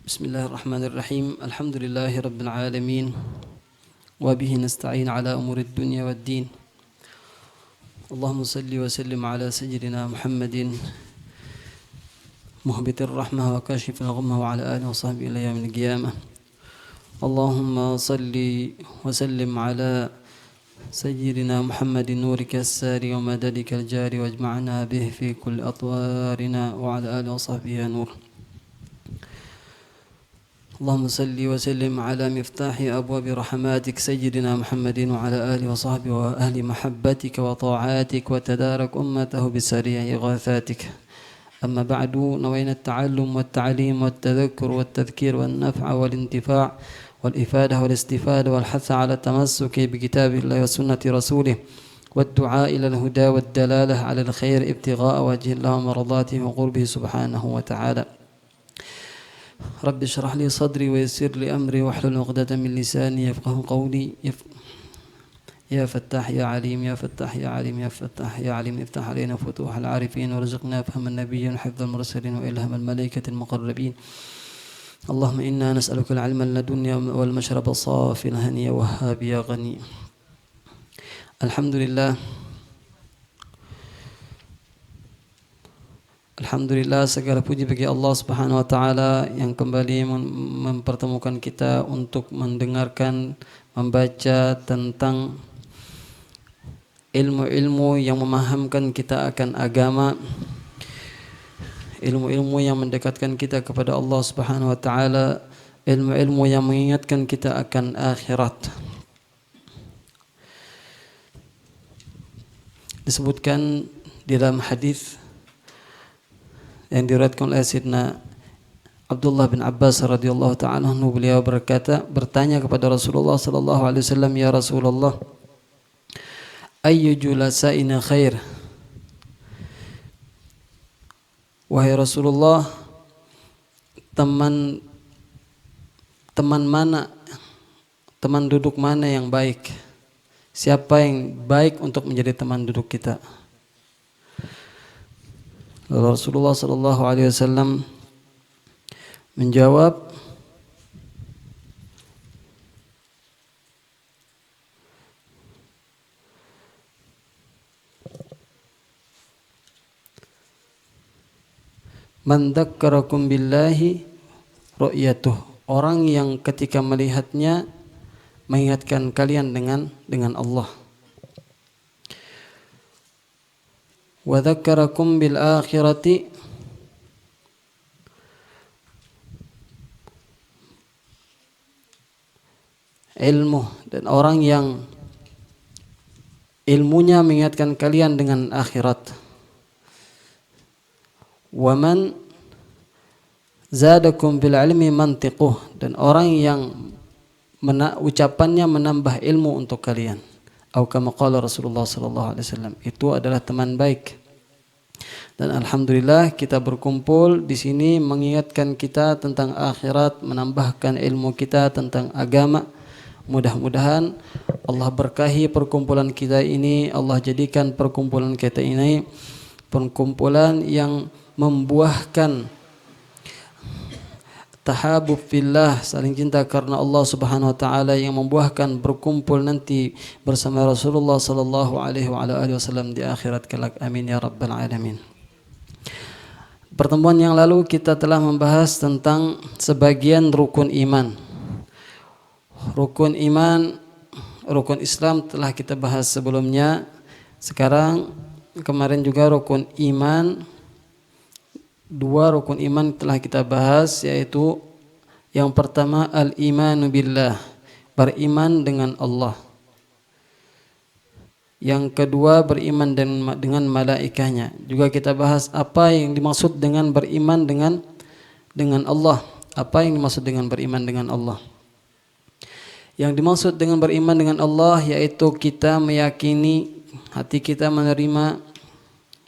بسم الله الرحمن الرحيم الحمد لله رب العالمين وبه نستعين على أمور الدنيا والدين اللهم صل وسلم على سيدنا محمد مهبط الرحمة وكاشف الغمة وعلى آله وصحبه إلى يوم القيامة اللهم صل وسلم على سيدنا محمد نورك الساري ومددك الجاري واجمعنا به في كل أطوارنا وعلى آله وصحبه يا نور اللهم صل وسلم على مفتاح أبواب رحماتك سيدنا محمد وعلى آله وصحبه وأهل محبتك وطاعاتك وتدارك أمته بسريع إغاثاتك أما بعد نوينا التعلم والتعليم والتذكر والتذكير والنفع والانتفاع والإفادة والاستفادة والحث على التمسك بكتاب الله وسنة رسوله والدعاء إلى الهدى والدلالة على الخير ابتغاء وجه الله ومرضاته وقربه سبحانه وتعالى رب اشرح لي صدري ويسر لي أمري واحلل عقدة من لساني يفقه قولي يا فتاح يا عليم يا فتاح يا عليم يا فتاح يا عليم افتح علينا فتوح العارفين وارزقنا فهم النبيين وحفظ المرسلين وإلهام الملائكة المقربين اللهم إنا نسألك العلم اللدنيا والمشرب الصافي الهني وهاب يا غني. Alhamdulillah segala puji bagi Allah Subhanahu wa taala yang kembali mempertemukan kita untuk mendengarkan, membaca tentang ilmu-ilmu yang memahamkan kita akan agama, ilmu-ilmu yang mendekatkan kita kepada Allah Subhanahu wa taala, ilmu-ilmu yang mengingatkan kita akan akhirat. Disebutkan di dalam hadis yang diriwayatkan oleh Sayyidina Abdullah bin Abbas radhiyallahu ta'ala anhu, beliau bertanya kepada Rasulullah sallallahu alaihi wasallam, ya Rasulullah, ayyu julasaina khair? Wahai Rasulullah, teman duduk mana yang baik? Siapa yang baik untuk menjadi teman duduk kita? Rasulullah sallallahu alaihi wasallam menjawab, man dzakkarakum billahi ru'yatuh, orang yang ketika melihatnya mengingatkan kalian dengan Allah. Wa dzakkarakum bil akhirati, ilmu, dan orang yang ilmunya mengingatkan kalian dengan akhirat. Wa man zadakum bil ilmi mantiquh, dan orang yang ucapannya menambah ilmu untuk kalian. Atau kama qala Rasulullah sallallahu alaihi wasallam, itu adalah teman baik. Dan alhamdulillah kita berkumpul di sini mengingatkan kita tentang akhirat, menambahkan ilmu kita tentang agama. Mudah-mudahan Allah berkahi perkumpulan kita ini, Allah jadikan perkumpulan kita ini perkumpulan yang membuahkan tahabub fillah, saling cinta karena Allah Subhanahu wa taala, yang membuahkan berkumpul nanti bersama Rasulullah sallallahu alaihi wasallam di akhirat kelak. Amin ya rabbal alamin. Pertemuan yang lalu kita telah membahas tentang sebagian rukun iman. Rukun iman, rukun Islam telah kita bahas sebelumnya. Sekarang kemarin juga rukun iman, dua rukun iman telah kita bahas, yaitu yang pertama al-imanu billah, beriman dengan Allah. Yang kedua beriman dengan malaikatnya. Juga kita bahas apa yang dimaksud dengan beriman dengan Allah. Apa yang dimaksud dengan beriman dengan Allah? Yang dimaksud dengan beriman dengan Allah yaitu kita meyakini, hati kita menerima,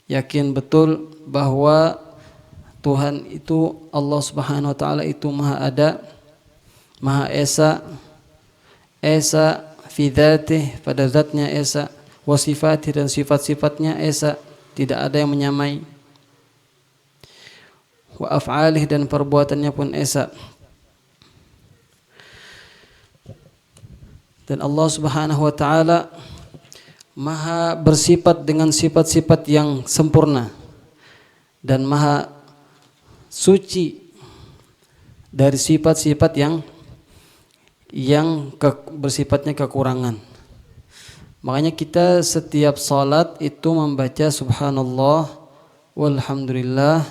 yakin betul bahwa Tuhan itu, Allah Subhanahu wa taala itu Maha Ada, Maha Esa, Esa fi dzatih, pada zatnya Esa, wa sifatih, dan sifat-sifatnya Esa, tidak ada yang menyamai. Wa af'alih, dan perbuatannya pun Esa. Dan Allah Subhanahu wa taala maha bersifat dengan sifat-sifat yang sempurna dan maha suci dari sifat-sifat yang bersifatnya kekurangan. Makanya kita setiap salat itu membaca subhanallah walhamdulillah,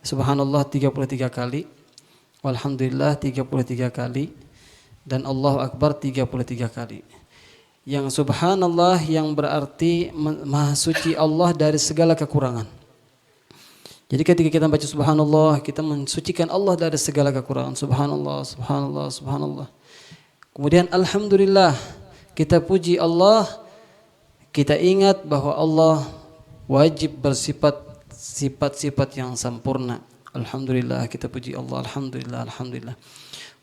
subhanallah 33 kali, walhamdulillah 33 kali, dan Allahu Akbar 33 kali. Yang subhanallah yang berarti maha suci Allah dari segala kekurangan. Jadi ketika kita baca subhanallah, kita mensucikan Allah dari segala kekurangan. Subhanallah, subhanallah, subhanallah. Kemudian alhamdulillah, kita puji Allah, kita ingat bahwa Allah wajib bersifat sifat-sifat yang sempurna. Alhamdulillah, kita puji Allah, alhamdulillah, alhamdulillah.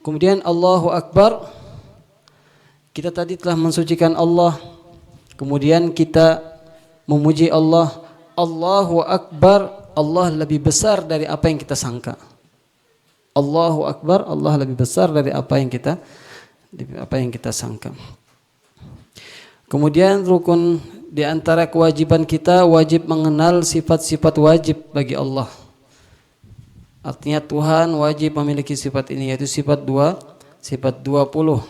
Kemudian Allahu Akbar, kita tadi telah mensucikan Allah, kemudian kita memuji Allah. Allahu Akbar, Allah lebih besar dari apa yang kita sangka. Allahu Akbar, Allah lebih besar dari apa yang kita sangka. Kemudian rukun di antara kewajiban kita, wajib mengenal sifat-sifat wajib bagi Allah. Artinya Tuhan wajib memiliki sifat ini, yaitu sifat 20,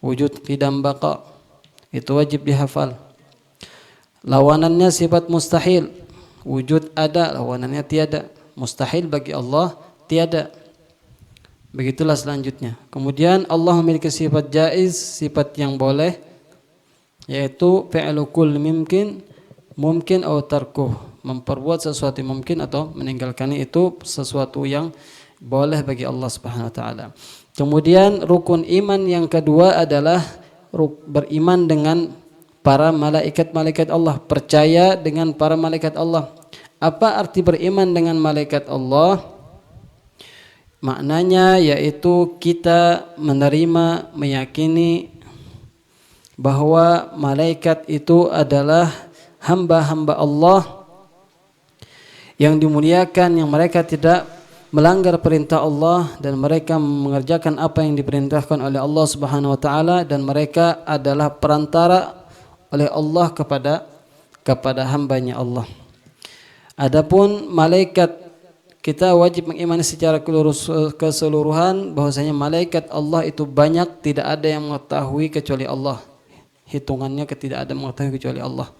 wujud, qidam, baqa. Itu wajib dihafal. Lawanannya sifat mustahil, wujud ada, lawanannya tiada. Mustahil bagi Allah tiada. Begitulah selanjutnya. Kemudian Allah memiliki sifat jaiz, sifat yang boleh, yaitu fi'lu kull mungkin atau tarkuh, memperbuat sesuatu yang mungkin atau meninggalkannya, itu sesuatu yang boleh bagi Allah Subhanahu wa taala. Kemudian rukun iman yang kedua adalah beriman dengan para malaikat-malaikat Allah, percaya dengan para malaikat Allah. Apa arti beriman dengan malaikat Allah? Maknanya yaitu kita menerima, meyakini bahwa malaikat itu adalah hamba-hamba Allah yang dimuliakan, yang mereka tidak melanggar perintah Allah dan mereka mengerjakan apa yang diperintahkan oleh Allah Subhanahu wa taala, dan mereka adalah perantara oleh Allah kepada hambanya Allah. Adapun malaikat, kita wajib mengimani secara keseluruhan bahwasanya malaikat Allah itu banyak, tidak ada yang mengetahui kecuali Allah. Hitungannya tidak ada yang mengetahui kecuali Allah.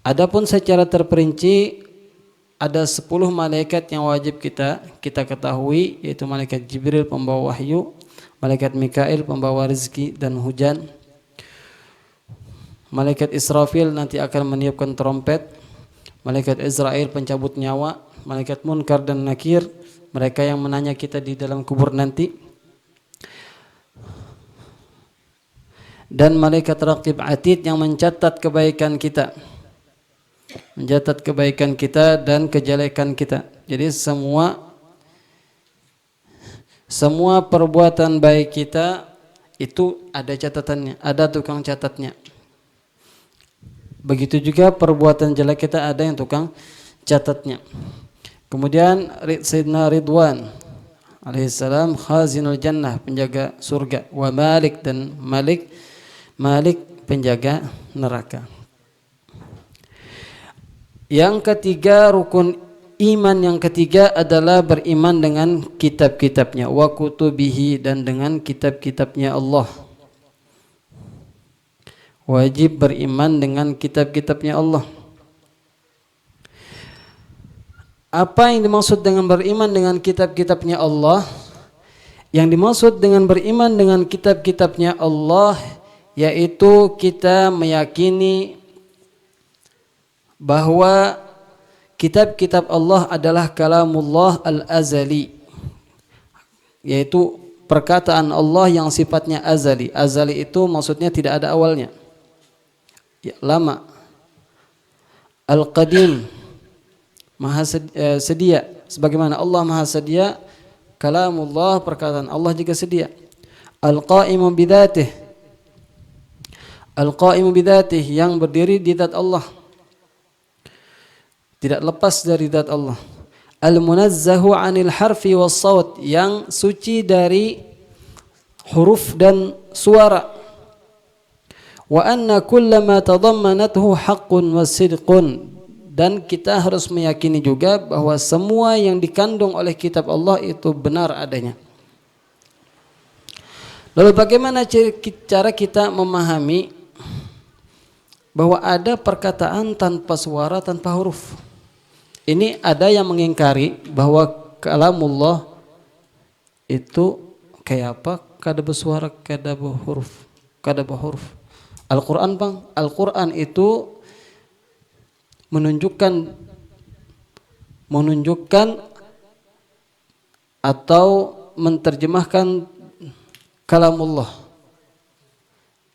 Adapun secara terperinci ada 10 malaikat yang wajib kita ketahui, yaitu malaikat Jibril pembawa wahyu, malaikat Mikail pembawa rezeki dan hujan, malaikat Israfil nanti akan meniupkan trompet, malaikat Israel pencabut nyawa, malaikat Munkar dan Nakir, mereka yang menanya kita di dalam kubur nanti, dan malaikat Raqib Atid yang mencatat kebaikan kita, dan kejelekan kita. Jadi semua perbuatan baik kita itu ada catatannya, ada tukang catatnya. Begitu juga perbuatan jelek kita ada yang tukang catatnya. Kemudian Sayyidina Ridwan alaihissalam khazinul jannah, penjaga surga, wa Malik, dan Malik penjaga neraka. Yang ketiga, rukun iman yang ketiga adalah beriman dengan kitab-kitabnya, wa kutubihi, dan dengan kitab-kitabnya Allah. Wajib beriman dengan kitab-kitabnya Allah. Apa yang dimaksud dengan beriman dengan kitab-kitabnya Allah? Yang dimaksud dengan beriman dengan kitab-kitabnya Allah yaitu kita meyakini bahwa kitab-kitab Allah adalah kalamullah al-azali, yaitu perkataan Allah yang sifatnya azali. Azali itu maksudnya tidak ada awalnya, ya, lama. Al-qadim, maha sedia, sebagaimana Allah maha sedia, kalamullah perkataan Allah juga sedia. Al-qaimu bidzatih, al-qaimu bidzatih, yang berdiri di zat Allah, tidak lepas dari zat Allah. Al-munazzahu 'anil harfi was saut, yang suci dari huruf dan suara. Wa anna kullama tadammanathu haqqun wa sidqun, dan kita harus meyakini juga bahwa semua yang dikandung oleh kitab Allah itu benar adanya. Lalu bagaimana cara kita memahami bahwa ada perkataan tanpa suara, tanpa huruf? Ini ada yang mengingkari bahwa kalamullah itu kayak apa? Kada bersuara, kada berhuruf, kada berhuruf. Al-Quran bang, Al-Quran itu menunjukkan atau menerjemahkan kalamullah.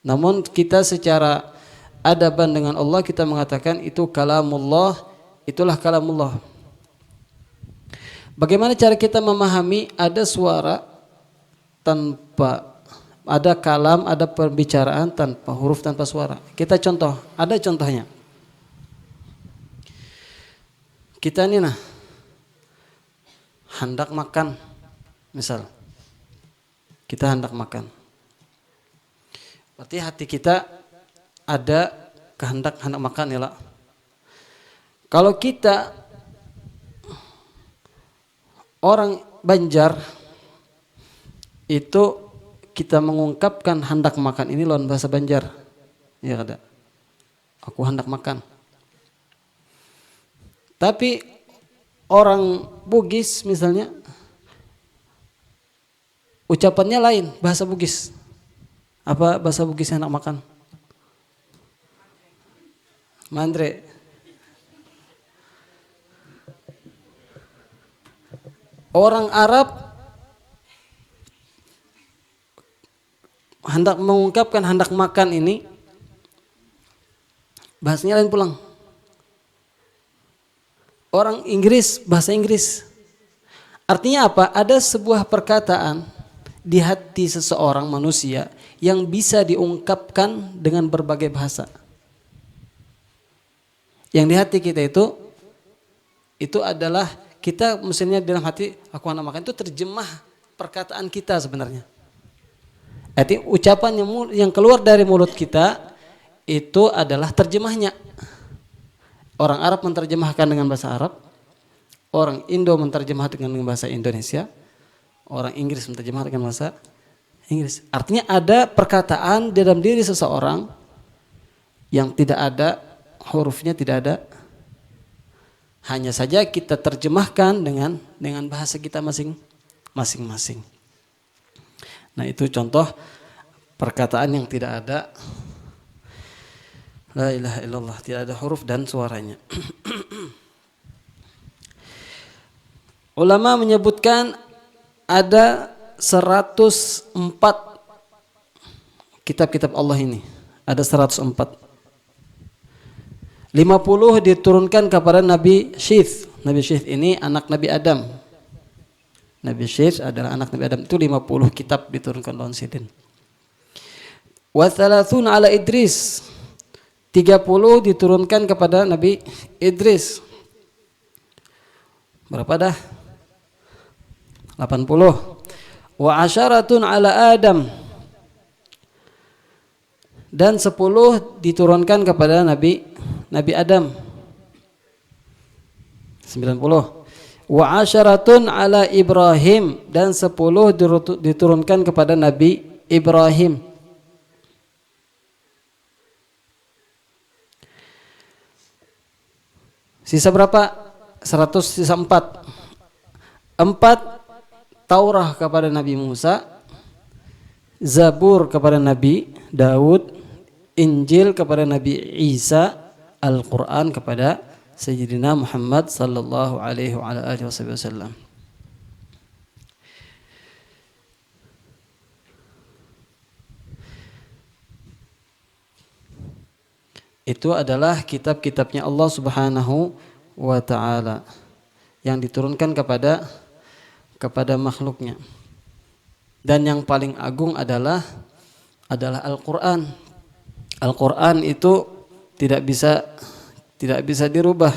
Namun kita secara adaban dengan Allah kita mengatakan itu kalamullah, itulah kalamullah. Bagaimana cara kita memahami ada suara tanpa, ada kalam, ada perbicaraan tanpa huruf, tanpa suara? Kita contoh, ada contohnya. Kita ini hendak makan, misal kita hendak makan, berarti hati kita ada kehendak hendak makan ya lah. Kalau kita orang Banjar itu kita mengungkapkan hendak makan ini lawan bahasa Banjar, ya ada. Aku hendak makan. Tapi orang Bugis misalnya ucapannya lain, bahasa Bugis. Apa bahasa Bugis hendak makan? Mandre. Orang Arab hendak mengungkapkan hendak makan ini bahasanya lain pulang. Orang Inggris bahasa Inggris. Artinya apa? Ada sebuah perkataan di hati seseorang manusia yang bisa diungkapkan dengan berbagai bahasa. Yang di hati kita itu adalah kita mesinnya dalam hati aku hendak makan, itu terjemah perkataan kita sebenarnya. Artinya ucapan yang keluar dari mulut kita itu adalah terjemahnya. Orang Arab menerjemahkan dengan bahasa Arab, orang Indo menerjemahkan dengan bahasa Indonesia, orang Inggris menerjemahkan dengan bahasa Inggris. Artinya ada perkataan di dalam diri seseorang yang tidak ada hurufnya, tidak ada. Hanya saja kita terjemahkan dengan bahasa kita masing-masing. Nah, itu contoh perkataan yang tidak ada la ilaha illallah, tidak ada huruf dan suaranya. Ulama menyebutkan ada 104 kitab-kitab Allah ini. Ada 104. 50 diturunkan kepada Nabi Syith. Nabi Syith ini anak Nabi Adam. Nabi Syith adalah anak Nabi Adam. Itu 50 kitab diturunkan lawan Sidin. Wa 30 ala Idris. 30 diturunkan kepada Nabi Idris. Berapa dah? 80. Wa asyaratun ala Adam. Dan 10 diturunkan kepada Nabi Adam. 90. Wa asyaratun ala Ibrahim, dan 10 diturunkan kepada Nabi Ibrahim. Sisa berapa? 100, sisa 4. 4 Taurah kepada Nabi Musa, Zabur kepada Nabi Daud, Injil kepada Nabi Isa, Al-Quran kepada Sayyidina Muhammad sallallahu alaihi wa alihi wasallam. Itu adalah kitab-kitabnya Allah Subhanahu wa ta'ala yang diturunkan kepada makhluknya. Dan yang paling agung adalah Al-Quran. Al-Quran itu tidak bisa dirubah.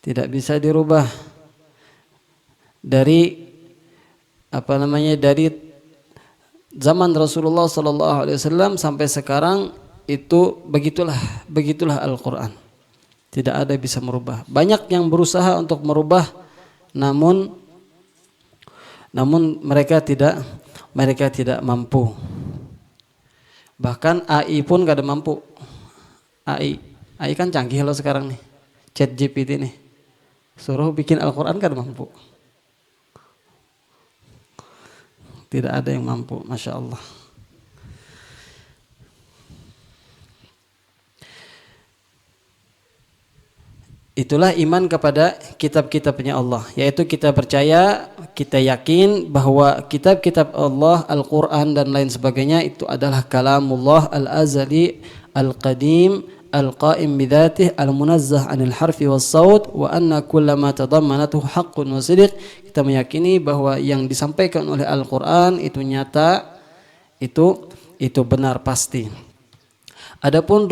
Tidak bisa dirubah dari zaman Rasulullah SAW sampai sekarang itu begitulah Al-Quran. Tidak ada yang bisa merubah. Banyak yang berusaha untuk merubah, namun mereka tidak mampu. Bahkan AI pun gak ada mampu. AI kan canggih loh sekarang nih. ChatGPT nih. Suruh bikin Al-Quran gak ada mampu. Tidak ada yang mampu, Masya Allah. Itulah iman kepada kitab-kitabnya Allah, yaitu kita percaya, kita yakin bahwa kitab-kitab Allah, Al-Quran dan lain sebagainya itu adalah kalamullah al-azali, al-qadim, al-qaim bidzatih, al-munazzah anil harfi was saut, wa anna kullama tadammanatuhu haqqun wa sidq. Kita meyakini bahwa yang disampaikan oleh Al-Quran itu nyata, itu benar pasti. Adapun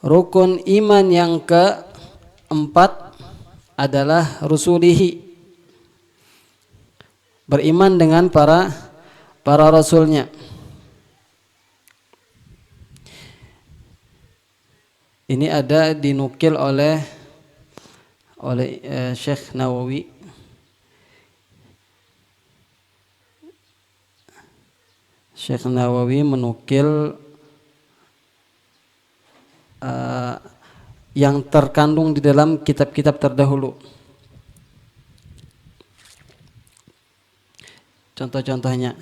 rukun iman yang keempat adalah rusulihi, beriman dengan para rasulnya. Ini ada dinukil oleh Syekh Nawawi. Syekh Nawawi menukil yang terkandung di dalam kitab-kitab terdahulu. Contoh-contohnya.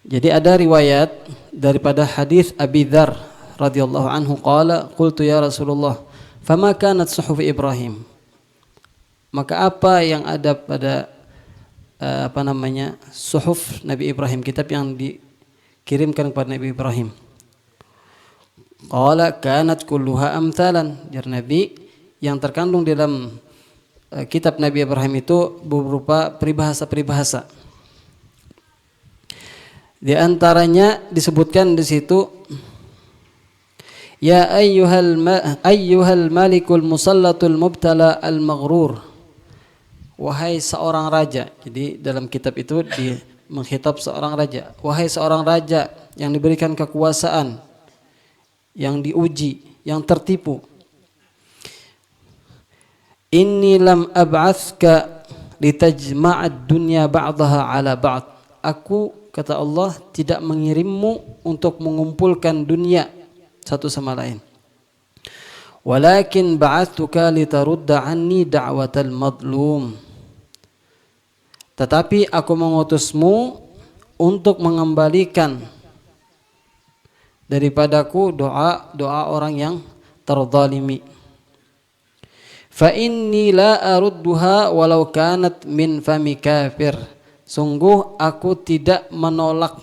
Jadi ada riwayat daripada hadis Abi Dzar radhiyallahu anhu qala qultu ya Rasulullah fama kanat suhuf Ibrahim. Maka apa yang ada pada suhuf Nabi Ibrahim, kitab yang dikirimkan kepada Nabi Ibrahim. Qala kanat kulluha amthalan. Jar Nabi, yang terkandung di dalam kitab Nabi Ibrahim itu berupa peribahasa-peribahasa. Di antaranya disebutkan di situ, ya ayyuhal malikul musallatul mubtala al maghrur. Wahai seorang raja. Jadi dalam kitab itu menghitab seorang raja. Wahai seorang raja yang diberikan kekuasaan, yang diuji, yang tertipu. Inni lam ab'atska litajma'ad dunya ba'daha 'ala ba'd. Aku, kata Allah, tidak mengirimmu untuk mengumpulkan dunia satu sama lain. Walakin ba'atsuka litarudda 'anni da'watal madlum. Tetapi aku mengutusmu untuk mengembalikan daripadaku doa orang yang terzalimi. Fa inni la arudduha walau kanat min fami kafir. Sungguh aku tidak menolak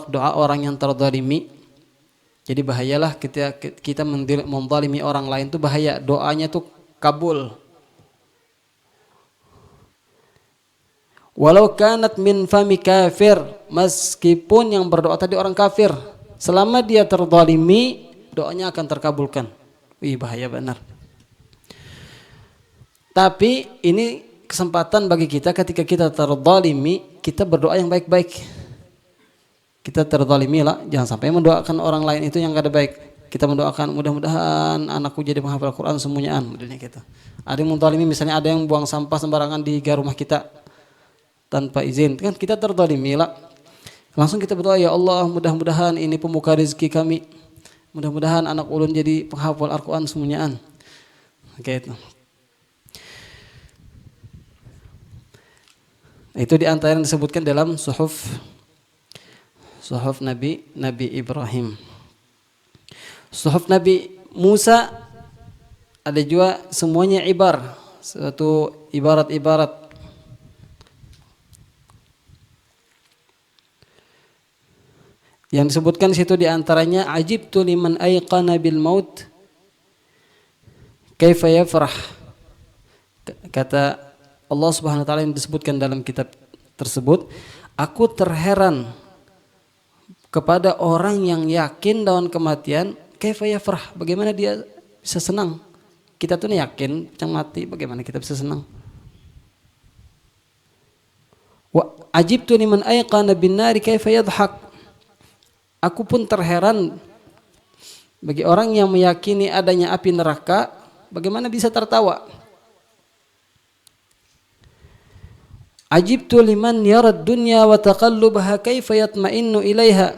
doa orang yang terzalimi. Jadi bahayalah kita menzalimi orang lain, itu bahaya, doanya tuh kabul. Walau kanat min fami kafir, meskipun yang berdoa tadi orang kafir, selama dia terzalimi, doanya akan terkabulkan. Wih, bahaya benar. Tapi ini kesempatan bagi kita ketika kita terzalimi, kita berdoa yang baik-baik. Kita terzalimi lah, jangan sampai mendoakan orang lain itu yang kada baik. Kita mendoakan mudah-mudahan anakku jadi penghafal Quran semuanya modelnya gitu. Ada yang menzalimi, misalnya ada yang buang sampah sembarangan di rumah kita tanpa izin, kan kita terzalimi lah. Langsung kita berdoa, ya Allah, mudah-mudahan ini pembuka rezeki kami. Mudah-mudahan anak ulun jadi penghafal Al-Quran semuanya. Gitu. Itu di antara yang disebutkan dalam suhuf Nabi Ibrahim. Suhuf Nabi Musa ada juga semuanya suatu ibarat-ibarat. Yang disebutkan situ di antaranya ajibtu liman ayqana bil maut kaifa yafrah. Kata Allah Subhanahu wa taala yang disebutkan dalam kitab tersebut, aku terheran kepada orang yang yakin dengan kematian, kaifa yafrah, bagaimana dia bisa senang. Kita tuh yakin yang mati, bagaimana kita bisa senang? Wa ajibtu liman ayqana bin nari kaifa yadhak. Aku pun terheran bagi orang yang meyakini adanya api neraka, bagaimana bisa tertawa? Ajibtu liman yarad dunya wa taqallubaha kaifa yatma'innu ilaiha.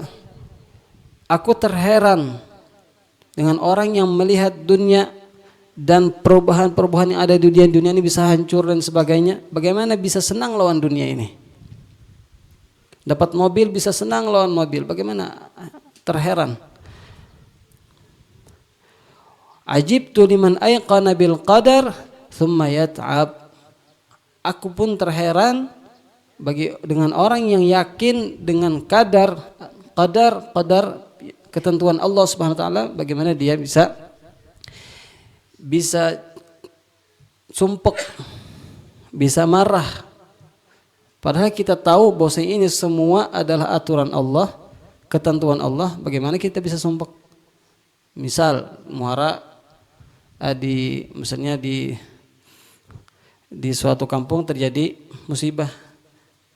Aku terheran dengan orang yang melihat dunia dan perubahan-perubahan yang ada di dunia ini bisa hancur dan sebagainya. Bagaimana bisa senang lawan dunia ini? Dapat mobil bisa senang lawan mobil. Bagaimana? Terheran. Ajibtu liman ayqana bil qadar thumma yat'ab. Aku pun terheran dengan orang yang yakin dengan qadar ketentuan Allah Subhanahu wa taala, bagaimana dia bisa sumpek, bisa marah. Padahal kita tahu bahwa ini semua adalah aturan Allah, ketentuan Allah. Bagaimana kita bisa sumpek? Misal muara misalnya di suatu kampung terjadi musibah.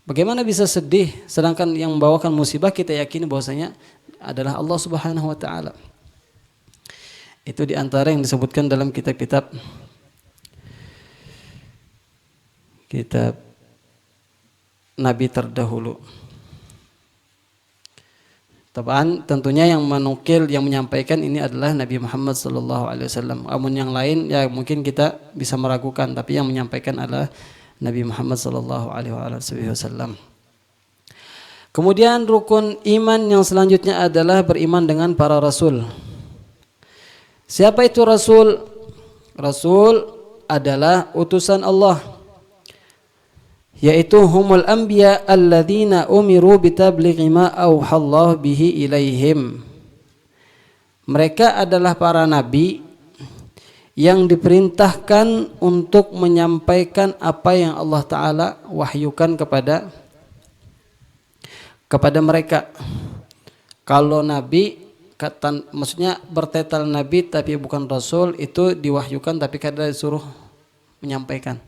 Bagaimana bisa sedih sedangkan yang membawakan musibah kita yakini bahwasanya adalah Allah Subhanahu wa taala. Itu di antara yang disebutkan dalam kitab Nabi terdahulu. Tentunya yang menukil, yang menyampaikan ini adalah Nabi Muhammad SAW. Namun yang lain ya mungkin kita bisa meragukan, tapi yang menyampaikan adalah Nabi Muhammad SAW. Kemudian rukun iman yang selanjutnya adalah beriman dengan para rasul. Siapa itu rasul? Rasul adalah utusan Allah, yaitu humul anbiya alladzina umiru bitablighi ma auhallahu bihi ilaihim. Mereka adalah para nabi yang diperintahkan untuk menyampaikan apa yang Allah Ta'ala wahyukan kepada mereka. Kalau nabi, maksudnya bertetal nabi tapi bukan rasul, itu diwahyukan tapi kadang disuruh menyampaikan.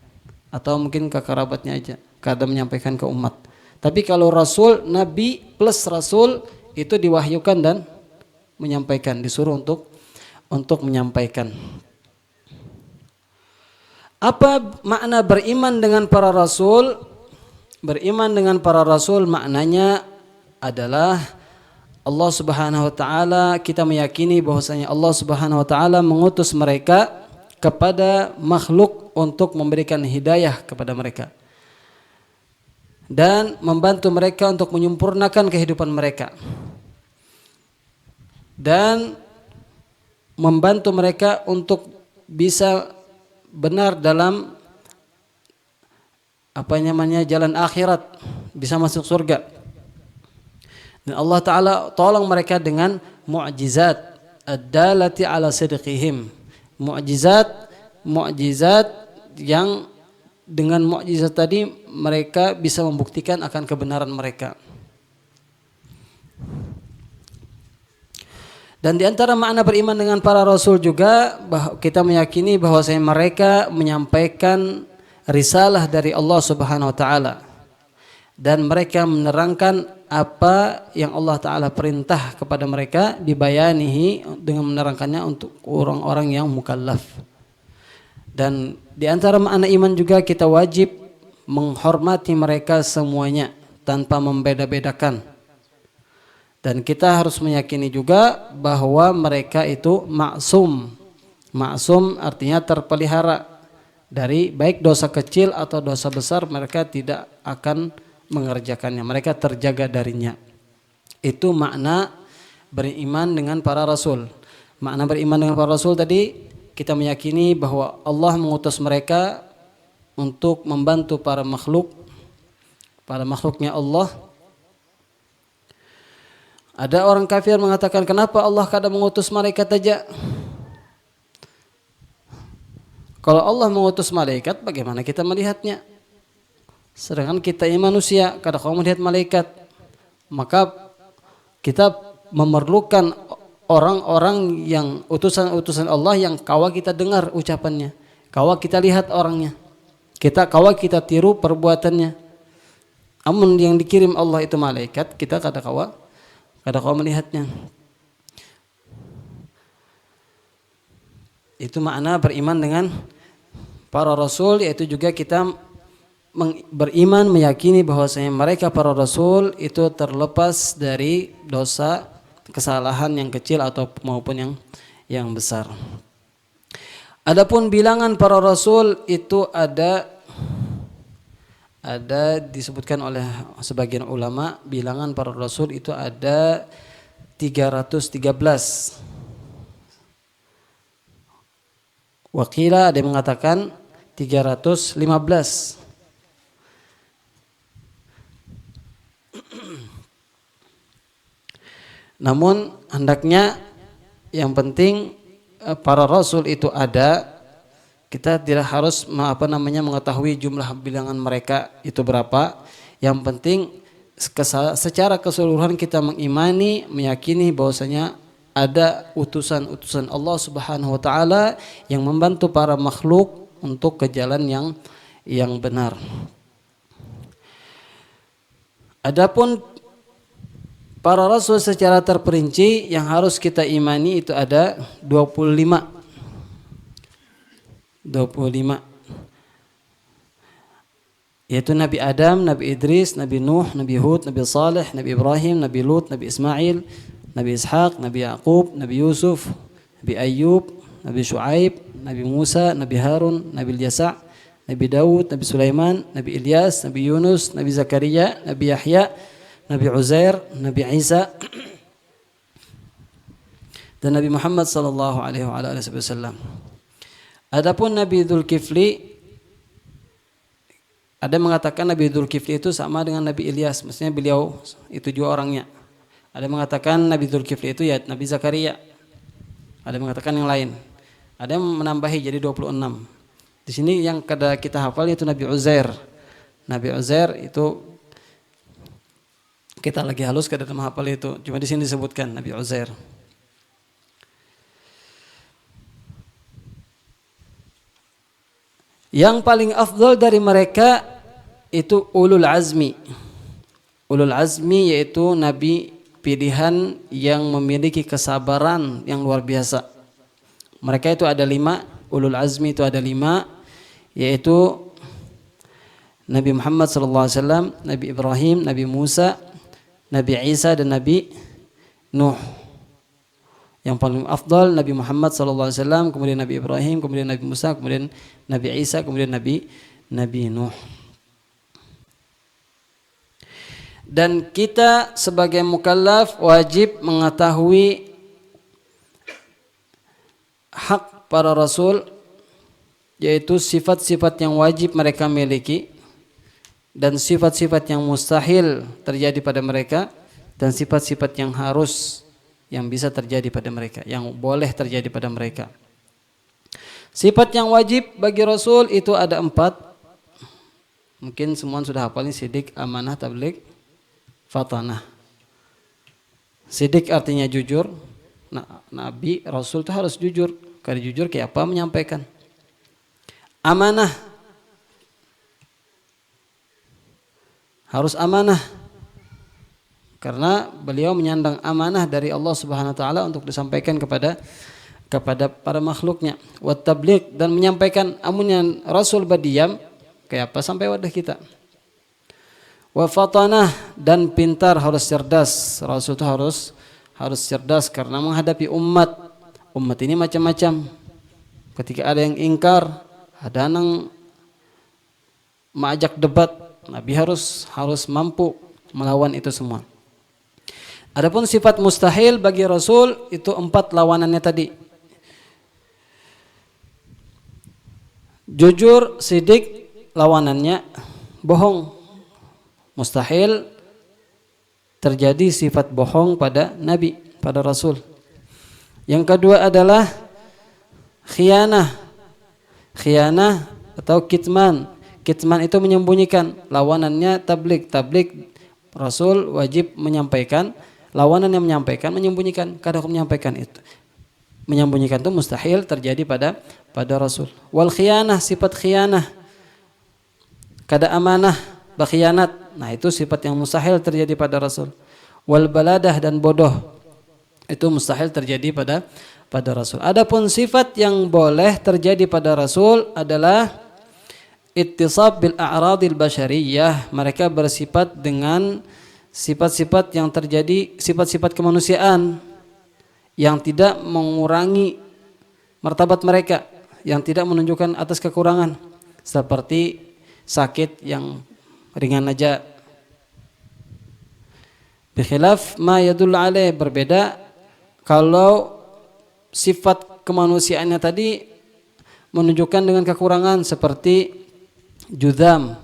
Atau mungkin ke kerabatnya aja, kadang menyampaikan ke umat. Tapi kalau rasul, nabi plus rasul itu diwahyukan dan menyampaikan, disuruh untuk menyampaikan. Apa makna beriman dengan para rasul? Beriman dengan para rasul maknanya adalah Allah Subhanahu wa taala, kita meyakini bahwasanya Allah Subhanahu wa taala mengutus mereka kepada makhluk untuk memberikan hidayah kepada mereka dan membantu mereka untuk menyempurnakan kehidupan mereka dan membantu mereka untuk bisa benar dalam jalan akhirat, bisa masuk surga. Dan Allah Ta'ala tolong mereka dengan mu'jizat ad-dalati ala sidqihim. Mu'jizat yang dengan mu'jizat tadi mereka bisa membuktikan akan kebenaran mereka. Dan di antara makna beriman dengan para rasul juga kita meyakini bahwasanya mereka menyampaikan risalah dari Allah Subhanahu wa taala dan mereka menerangkan apa yang Allah Ta'ala perintah kepada mereka, dibayanihi dengan menerangkannya untuk orang-orang yang mukallaf. Dan di antara makna iman juga kita wajib menghormati mereka semuanya tanpa membeda-bedakan. Dan kita harus meyakini juga bahwa mereka itu maksum. Maksum artinya terpelihara dari baik dosa kecil atau dosa besar, mereka tidak akan mengerjakannya, mereka terjaga darinya. Itu makna beriman dengan para rasul. Makna beriman dengan para rasul tadi kita meyakini bahwa Allah mengutus mereka untuk membantu para makhluknya Allah. Ada orang kafir mengatakan, kenapa Allah kadang mengutus malaikat saja? Kalau Allah mengutus malaikat, bagaimana kita melihatnya? Sedangkan kita ini manusia, kadang kamu melihat malaikat. Maka kita memerlukan orang-orang yang utusan-utusan Allah yang kawa kita dengar ucapannya, kawa kita lihat orangnya, kawa kita tiru perbuatannya. Amun yang dikirim Allah itu malaikat, kita kada kawa melihatnya. Itu makna beriman dengan para rasul, yaitu juga kita beriman meyakini bahwasanya mereka para rasul itu terlepas dari dosa, kesalahan yang kecil atau maupun yang besar. Adapun bilangan para rasul itu ada disebutkan oleh sebagian ulama, bilangan para rasul itu ada 313. Wakila ada yang mengatakan 315. Namun hendaknya yang penting para rasul itu ada, kita tidak harus mengetahui jumlah bilangan mereka itu berapa. Yang penting secara keseluruhan kita mengimani, meyakini bahwasanya ada utusan-utusan Allah Subhanahu wa taala yang membantu para makhluk untuk ke jalan yang benar. Adapun para rasul secara terperinci yang harus kita imani itu ada 25. Yaitu Nabi Adam, Nabi Idris, Nabi Nuh, Nabi Hud, Nabi Saleh, Nabi Ibrahim, Nabi Lut, Nabi Ismail, Nabi Ishaq, Nabi Yaqub, Nabi Yusuf, Nabi Ayyub, Nabi Shu'aib, Nabi Musa, Nabi Harun, Nabi Ilyasa, Nabi Daud, Nabi Sulaiman, Nabi Ilyas, Nabi Yunus, Nabi Zakaria, Nabi Yahya, Nabi Uzair, Nabi Isa, dan Nabi Muhammad sallallahu alaihi wasallam. Adapun Nabi Dzulkifli, ada yang mengatakan Nabi Dzulkifli itu sama dengan Nabi Ilyas, maksudnya beliau itu juga orangnya. Ada yang mengatakan Nabi Dzulkifli itu ya Nabi Zakaria. Ada yang mengatakan yang lain. Ada yang menambahi jadi 26. Di sini yang kita hafal itu Nabi Uzair. Nabi Uzair itu kita lagi halus kada menghafal itu. Cuma di sini disebutkan Nabi Uzair. Yang paling afdal dari mereka itu ulul azmi. Ulul azmi yaitu nabi pilihan yang memiliki kesabaran yang luar biasa. Mereka itu ada 5, ulul azmi itu ada 5, yaitu Nabi Muhammad SAW, Nabi Ibrahim, Nabi Musa, Nabi Isa dan Nabi Nuh. Yang paling afdal Nabi Muhammad SAW, kemudian Nabi Ibrahim, kemudian Nabi Musa, kemudian Nabi Isa, kemudian Nabi Nuh. Dan kita sebagai mukallaf wajib mengetahui hak para rasul, yaitu sifat-sifat yang wajib mereka miliki dan sifat-sifat yang mustahil terjadi pada mereka, dan sifat-sifat yang harus, yang bisa terjadi pada mereka, yang boleh terjadi pada mereka. Sifat yang wajib bagi rasul itu ada 4. Mungkin semua sudah hafal ini: sidik, amanah, tabligh, fatanah. Sidik artinya jujur. Nabi, rasul itu harus jujur. Kalau jujur kayak apa menyampaikan. Amanah, harus amanah. Karena beliau menyandang amanah dari Allah Subhanahu wa taala untuk disampaikan kepada para makhluknya. Wa tabligh, dan menyampaikan. Amunnya rasul berdiam kayak apa sampai wadah kita. Wa fatanah, dan pintar, harus cerdas. Rasul itu harus cerdas karena menghadapi umat. Umat ini macam-macam. Ketika ada yang ingkar, ada yang mengajak debat, Nabi harus mampu melawan itu semua. Adapun sifat mustahil bagi Rasul itu 4 lawanannya tadi. Jujur, sidik, lawanannya bohong. Mustahil terjadi sifat bohong pada Nabi, pada Rasul. Yang kedua adalah khianah. Khianah atau kitman. Kitman itu menyembunyikan. Lawanannya tabligh. Tabligh, Rasul wajib menyampaikan. Lawanan yang menyampaikan menyembunyikan. Kadang menyampaikan itu. Menyembunyikan itu mustahil terjadi pada Rasul. Wal khianah, sifat khianah. Kada amanah, berkhianat. Nah, itu sifat yang mustahil terjadi pada Rasul. Wal baladah, dan bodoh, itu mustahil terjadi pada Rasul. Adapun sifat yang boleh terjadi pada Rasul adalah ittisab bil a'radil basyariyah. Mereka bersifat dengan sifat-sifat yang terjadi, sifat-sifat kemanusiaan yang tidak mengurangi martabat mereka, yang tidak menunjukkan atas kekurangan, seperti sakit yang ringan aja. Bikhilaf ma yadullu alaih, berbeda kalau sifat kemanusiaannya tadi menunjukkan dengan kekurangan, seperti judam,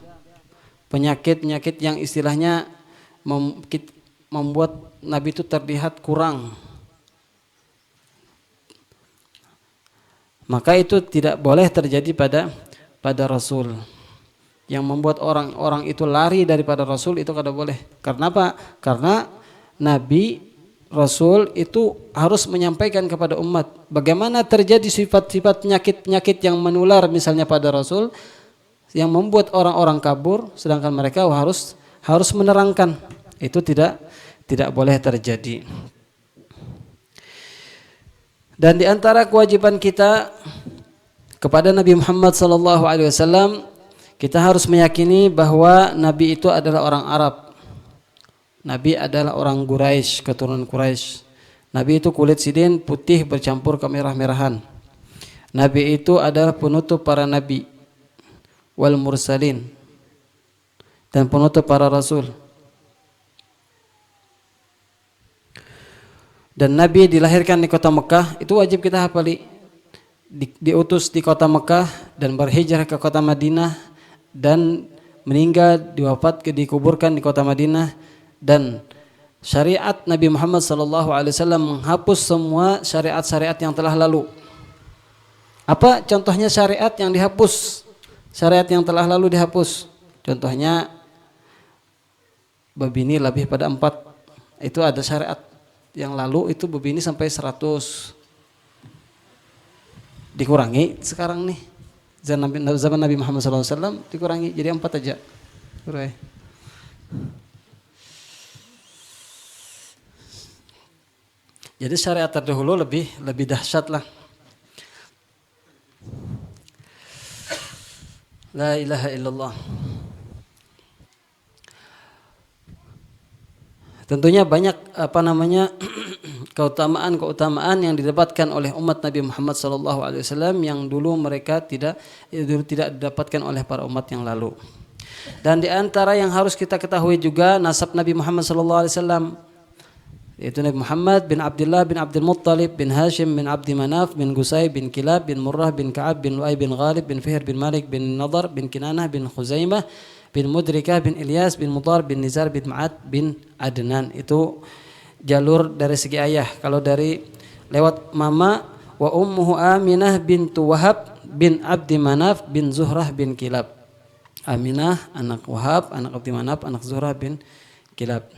penyakit-penyakit yang istilahnya membuat Nabi itu terlihat kurang. Maka itu tidak boleh terjadi pada Rasul. Yang membuat orang-orang itu lari daripada Rasul itu kada boleh. Karena apa? Karena Nabi Rasul itu harus menyampaikan kepada umat bagaimana terjadi sifat-sifat penyakit-penyakit yang menular misalnya pada Rasul yang membuat orang-orang kabur, sedangkan mereka harus menerangkan. Itu tidak boleh terjadi. Dan di antara kewajiban kita kepada Nabi Muhammad SAW, kita harus meyakini bahwa Nabi itu adalah orang Arab. Nabi adalah orang Quraisy, keturunan Quraisy. Nabi itu kulit sidin putih bercampur kemerah-merahan. Nabi itu adalah penutup para nabi wal mursalin, dan penutup para rasul. Dan Nabi dilahirkan di kota Mekah, itu wajib kita hafali. Diutus di kota Mekah dan berhijrah ke kota Madinah, dan meninggal, dikuburkan di kota Madinah. Dan syariat Nabi Muhammad SAW menghapus semua syariat-syariat yang telah lalu. Apa contohnya syariat yang dihapus? Syariat yang telah lalu dihapus. Contohnya babini lebih pada 4. Itu ada syariat yang lalu, itu babini sampai 100. Dikurangi sekarang nih. Zaman Nabi Muhammad SAW dikurangi jadi 4 aja. Jadi syariat terdahulu lebih dahsyat lah. La ilaha illallah. Tentunya banyak keutamaan yang didapatkan oleh umat Nabi Muhammad SAW yang dulu mereka tidak didapatkan oleh para umat yang lalu. Dan di antara yang harus kita ketahui juga nasab Nabi Muhammad SAW, yaitu Nabi Muhammad bin Abdullah bin Abdul Muttalib bin Hashim bin Abdi Manaf bin Qusay bin Kilab bin Murrah bin Ka'ab bin Lu'ay bin Ghalib bin Fihr bin Malik bin Nadar bin Kinanah bin Khuzaimah bin Mudrikah bin Ilyas bin Mudar bin Nizar bin Ma'ad bin Adnan. Itu jalur dari segi ayah. Kalau dari lewat mama, wa ummuhu Aminah bintu Wahab bin Abdi Manaf bin Zuhrah bin Kilab. Aminah anak Wahab, anak Abdi Manaf, anak Zuhrah bin Kilab.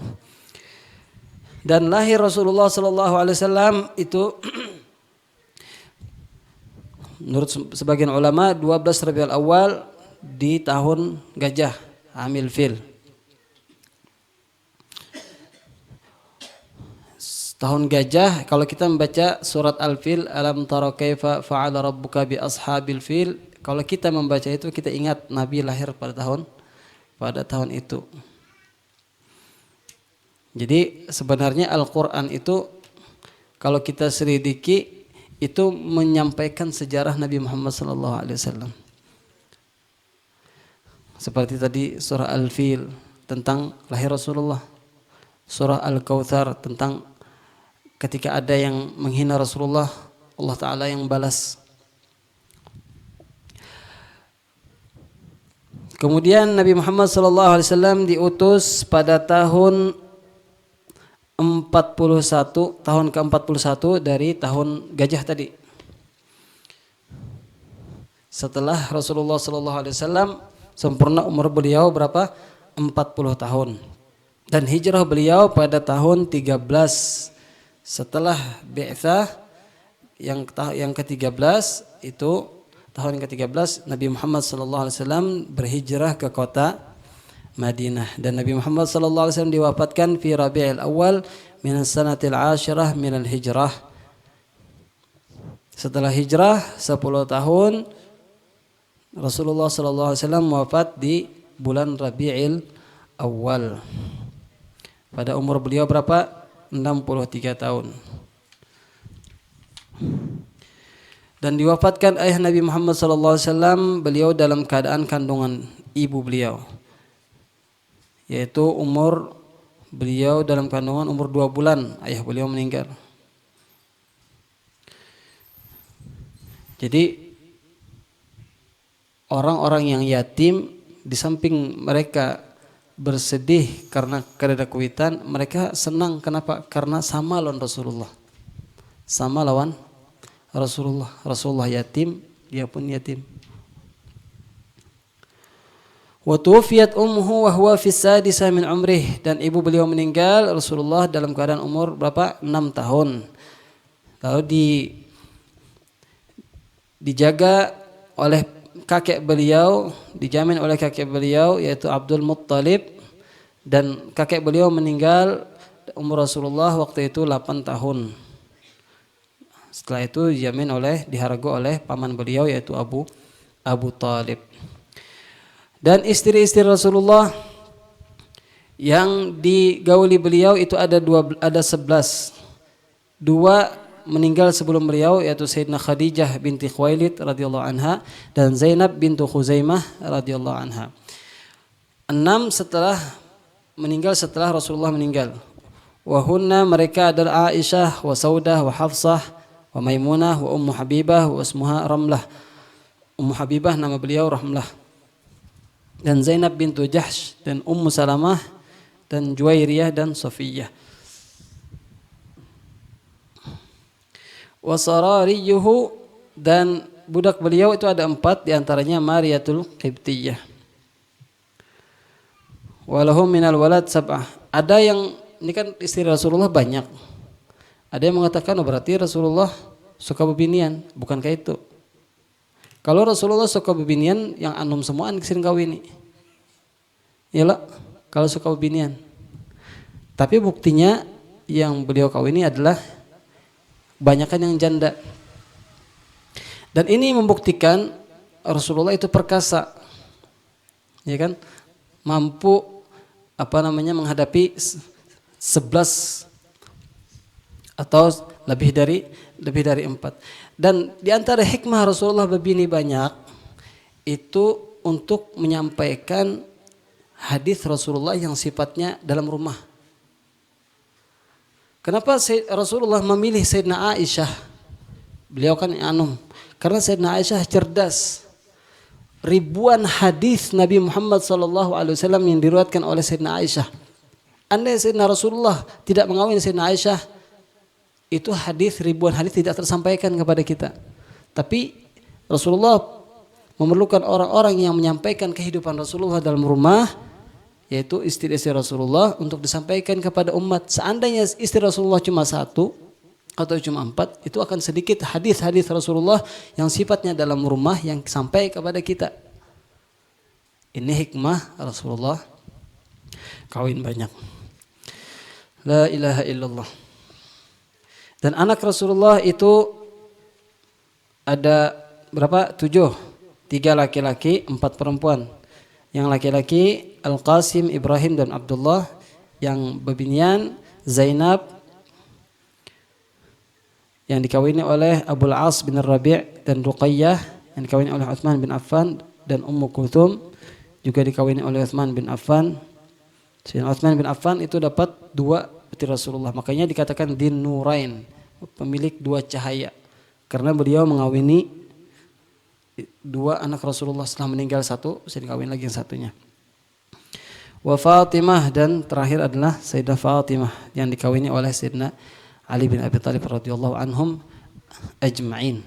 Dan lahir Rasulullah SAW itu menurut sebagian ulama 12 Rabiul Awal di tahun gajah, Amil Fil. Tahun gajah, kalau kita membaca surat Al-Fil, alam tara kaifa fa'ala rabbuka bi ashabil fil, kalau kita membaca itu kita ingat Nabi lahir pada tahun itu. Jadi sebenarnya Al-Quran itu kalau kita selidiki itu menyampaikan sejarah Nabi Muhammad SAW. Seperti tadi surah Al-Fil tentang lahir Rasulullah, surah Al-Kautsar tentang ketika ada yang menghina Rasulullah, Allah Ta'ala yang balas. Kemudian Nabi Muhammad SAW diutus pada tahun 41, tahun ke-41 dari tahun gajah tadi. Setelah Rasulullah SAW sempurna umur beliau berapa? 40 tahun. Dan hijrah beliau pada tahun 13 setelah bi'tsah yang ke-13 itu tahun ke-13 Nabi Muhammad SAW berhijrah ke kota Madinah. Dan Nabi Muhammad sallallahu alaihi wasallam diwafatkan fi Rabiul Awal min sanatil 10 min al-hijrah. Setelah hijrah 10 tahun Rasulullah sallallahu alaihi wasallam wafat di bulan Rabiul Awal. Pada umur beliau berapa? 63 tahun. Dan diwafatkan ayah Nabi Muhammad SAW, beliau dalam keadaan kandungan ibu beliau, yaitu umur beliau dalam kandungan umur 2 bulan ayah beliau meninggal. Jadi orang-orang yang yatim, di samping mereka bersedih karena kedada kuitan, mereka senang. Kenapa? Karena sama lawan Rasulullah, sama lawan Rasulullah yatim, dia pun yatim. Wa tuwfiyat ummuhu wa huwa fi sadisa min umrih, dan ibu beliau meninggal Rasulullah dalam keadaan umur berapa? 6 tahun. Lalu dijaga oleh kakek beliau, dijamin oleh kakek beliau yaitu Abdul Muttalib, dan kakek beliau meninggal umur Rasulullah waktu itu 8 tahun. Setelah itu dihargo oleh paman beliau yaitu Abu Talib. Dan istri-istri Rasulullah yang digauli beliau itu ada 11. 2 meninggal sebelum beliau yaitu Sayyidina Khadijah binti Khuwailid radhiyallahu anha dan Zainab bintu Khuzaimah radhiyallahu anha. 6 meninggal setelah Rasulullah meninggal. Wahunna, mereka adalah Aisyah wa Saudah wa Hafsah wa Maimunah wa Ummu Habibah wa ismuha Ramlah. Ummu Habibah nama beliau Ramlah. Dan Zainab bintu Jahsh dan Ummu Salamah dan Juwairiyah dan Safiyah. Wa sarariyuhu, dan budak beliau itu ada 4, diantaranya Mariyatul Qibtiyah. Walahum minal walad 7. Ada yang, ini kan istri Rasulullah banyak. Ada yang mengatakan berarti Rasulullah suka bebinian. Bukankah itu? Kalau Rasulullah suka bebinian, yang anum semuaan kesini kawini. Iyalah, kalau suka bebinian. Tapi buktinya yang beliau kawini adalah banyakan yang janda. Dan ini membuktikan Rasulullah itu perkasa. Ya kan? Mampu menghadapi 11 atau lebih dari 4. Dan di antara hikmah Rasulullah berbini banyak itu untuk menyampaikan hadis Rasulullah yang sifatnya dalam rumah. Kenapa Rasulullah memilih Sayyidina Aisyah? Beliau kan anum. Karena Sayyidina Aisyah cerdas. Ribuan hadis Nabi Muhammad SAW yang diriwayatkan oleh Sayyidina Aisyah. Andai Sayyidina Rasulullah tidak mengawin Sayyidina Aisyah, itu ribuan hadis tidak tersampaikan kepada kita. Tapi Rasulullah memerlukan orang-orang yang menyampaikan kehidupan Rasulullah dalam rumah, yaitu istri-istri Rasulullah, untuk disampaikan kepada umat. Seandainya istri Rasulullah cuma 1 atau cuma 4, itu akan sedikit hadis-hadis Rasulullah yang sifatnya dalam rumah yang sampai kepada kita. Ini hikmah Rasulullah kawin banyak. La ilaha illallah. Dan anak Rasulullah itu ada berapa? 7. 3 laki-laki, 4 perempuan. Yang laki-laki Al-Qasim, Ibrahim dan Abdullah. Yang bebinian Zainab yang dikawini oleh Abul As bin Rabi' dan Ruqayyah, yang dikawini oleh Utsman bin Affan, dan Ummu Kulthum juga dikawini oleh Utsman bin Affan. Sayyidina Utsman bin Affan itu dapat 2 putri Rasulullah, makanya dikatakan Din Nurain, pemilik 2 cahaya, karena beliau mengawini 2 anak Rasulullah. Setelah meninggal 1, bisa dikawin lagi yang satunya. Wa Fatimah, dan terakhir adalah Sayyidah Fatimah yang dikawini oleh Sayyidina Ali bin Abi Thalib radhiyallahu anhum ajma'in.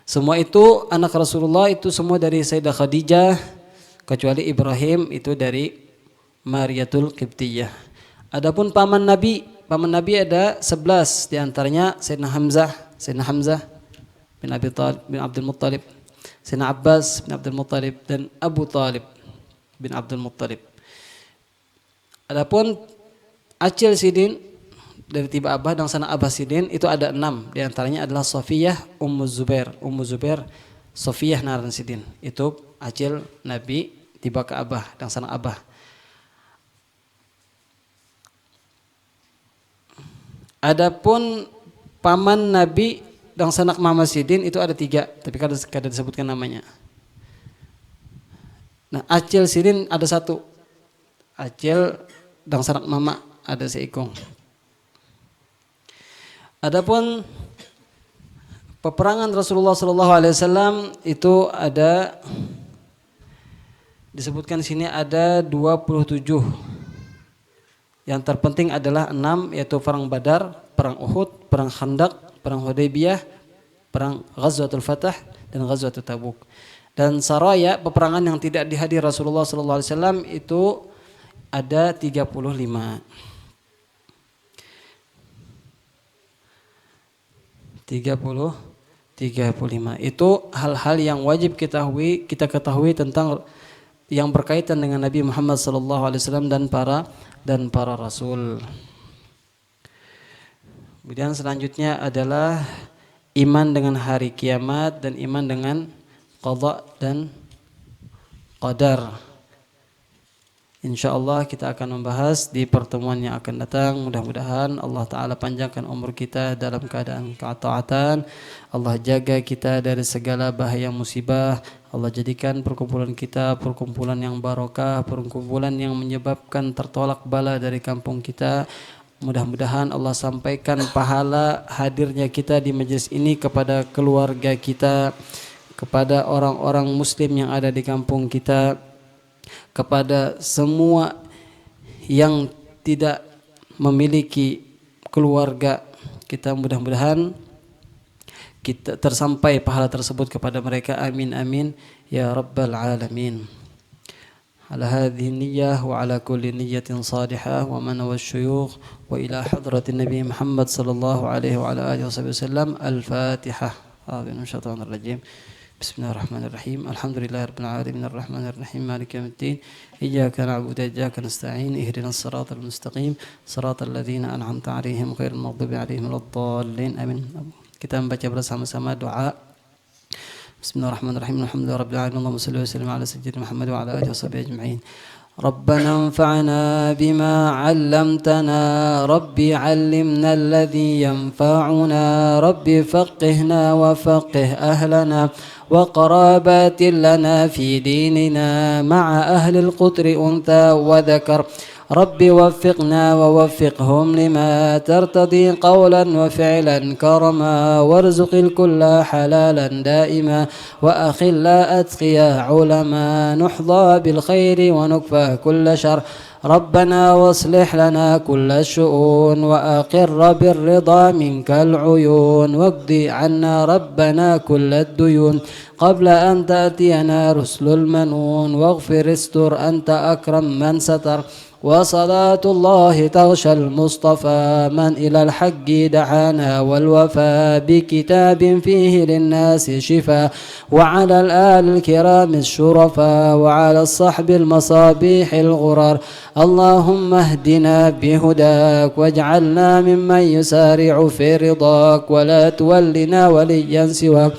Semua itu anak Rasulullah itu semua dari Sayyidah Khadijah, kecuali Ibrahim itu dari Mariyatul Qibtiyah. Adapun paman Nabi ada 11, di antaranya Sayyidina Hamzah bin Abi Thalib bin Abdul Muttalib, Sayyidina Abbas bin Abdul Muttalib dan Abu Talib. bin Abdul Muttalib. Adapun acil sidin dari tiba abah dan sana abah sidin itu ada 6, di antaranya adalah Safiyah Ummu Zubair Safiyah naran sidin. Itu acil Nabi tiba ke abah dan sana abah. Adapun paman Nabi dan sanak Mama Sidin itu ada 3, tapi kada disebutkan namanya. Nah, acil Sidin ada 1. Acil dan sanak mama ada seikung. Adapun peperangan Rasulullah SAW itu ada disebutkan di sini ada 27. Yang terpenting adalah 6, yaitu perang Badar, perang Uhud, perang Khandaq, perang Hudaybiyah, perang Ghazwatul Fatah dan Ghazwatul Tabuk. Dan saraya peperangan yang tidak dihadiri Rasulullah SAW itu ada 35. Itu hal-hal yang wajib kita ketahui tentang yang berkaitan dengan Nabi Muhammad SAW dan para rasul. Kemudian selanjutnya adalah iman dengan hari kiamat dan iman dengan qada dan qadar. InsyaAllah kita akan membahas di pertemuan yang akan datang. Mudah-mudahan Allah Ta'ala panjangkan umur kita dalam keadaan ketaatan. Allah jaga kita dari segala bahaya musibah. Allah jadikan perkumpulan kita perkumpulan yang barokah, perkumpulan yang menyebabkan tertolak bala dari kampung kita. Mudah-mudahan Allah sampaikan pahala hadirnya kita di majelis ini kepada keluarga kita, kepada orang-orang muslim yang ada di kampung kita, kepada semua yang tidak memiliki keluarga kita. Mudah-mudahan kita tersampai pahala tersebut kepada mereka. Amin amin ya rabbal alamin. Ala hadhihi niyyah wa ala kulli niyyatin salihah wa man wasyuyukh wa ila hadratin Nabi Muhammad sallallahu alaihi wa ala alihi wasallam. Al-Fatihah. A'udzu minasyaitonir rajim. Bismillahirrahmanirrahim. Alhamdulillahirabbil alamin arrahmanir rahim maliki yaumiddin. Iyyaka na'budu wa iyyaka nasta'in. Ihdinas siratal mustaqim. Siratal ladzina an'amta 'alaihim ghairil maghdubi 'alaihim waladdallin. Amin. Kita membaca bersama-sama doa. Bismillahirrahmanirrahim. Alhamdulillahirabbil alamin. Allahumma shalli wa sallim ala sayyidina Muhammad wa ala alihi washabbihi ajma'in. ربنا انفعنا بما علمتنا ربي علمنا الذي ينفعنا ربي فقهنا وفقه أهلنا وقرابات لنا في ديننا مع أهل القطر أنثى وذكر ربي وفقنا ووفقهم لما ترتضي قولا وفعلا كرما وارزق الكل حلالا دائما وأخلا أتقيا علما نحظى بالخير ونكفى كل شر ربنا واصلح لنا كل الشؤون وأقر بالرضا منك العيون واقضي عنا ربنا كل الديون قبل أن تأتينا رسل المنون واغفر استر أنت أكرم من ستر وصلاة الله تغشى المصطفى من إلى الحق دعانا والوفاء بكتاب فيه للناس شفاء وعلى الآل الكرام الشرفاء وعلى الصحب المصابيح الغرر اللهم اهدنا بهداك واجعلنا ممن يسارع في رضاك ولا تولنا وليا سواك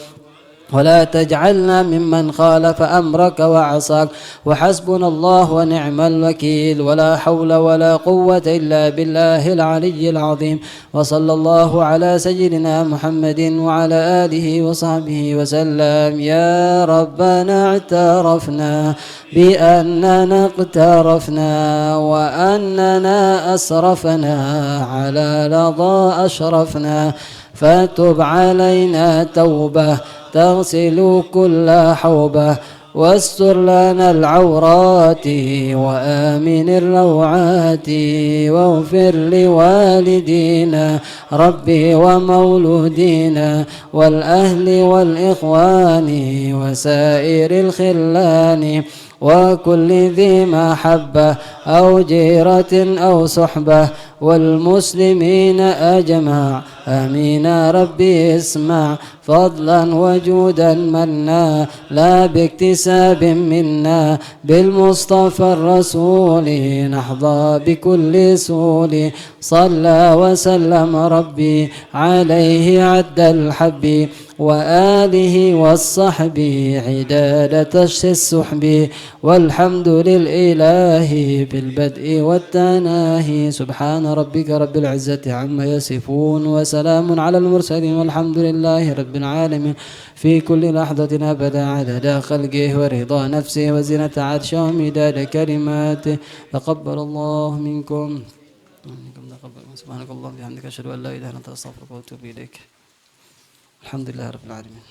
ولا تجعلنا ممن خالف أمرك وعصاك وحسبنا الله ونعم الوكيل ولا حول ولا قوة إلا بالله العلي العظيم وصلى الله على سيدنا محمد وعلى آله وصحبه وسلم. يا ربنا اعترفنا بأننا اقترفنا وأننا أسرفنا على لظى أشرفنا فتب علينا توبة تغسل كل حوبة واستر لنا العورات وآمن الروعات واغفر لوالدينا ربي ومولودينا والأهل والإخوان وسائر الخلان وكل ذي محبة أو جيرة أو صحبة والمسلمين أجمع آمين يا ربي اسمع فضلا وجودا منا لا باكتساب منا بالمصطفى الرسول نحظى بكل سول صلى وسلم ربي عليه عد الحب وآله والصحب عدادة السحب والحمد للإله بالبدء والتناهي سبحان ربك رب العزة عما يصفون وسلام على المرسلين والحمد لله رب العالمين في كل لحظة أبدا عدد خلقه ورضا نفسه وزنة عرشه ومداد كلماته تقبل الله منكم سبحانك اللهم وبحمدك أشهد أن لا إله إلا أنت أستغفرك وأتوب إليك الحمد لله رب العالمين.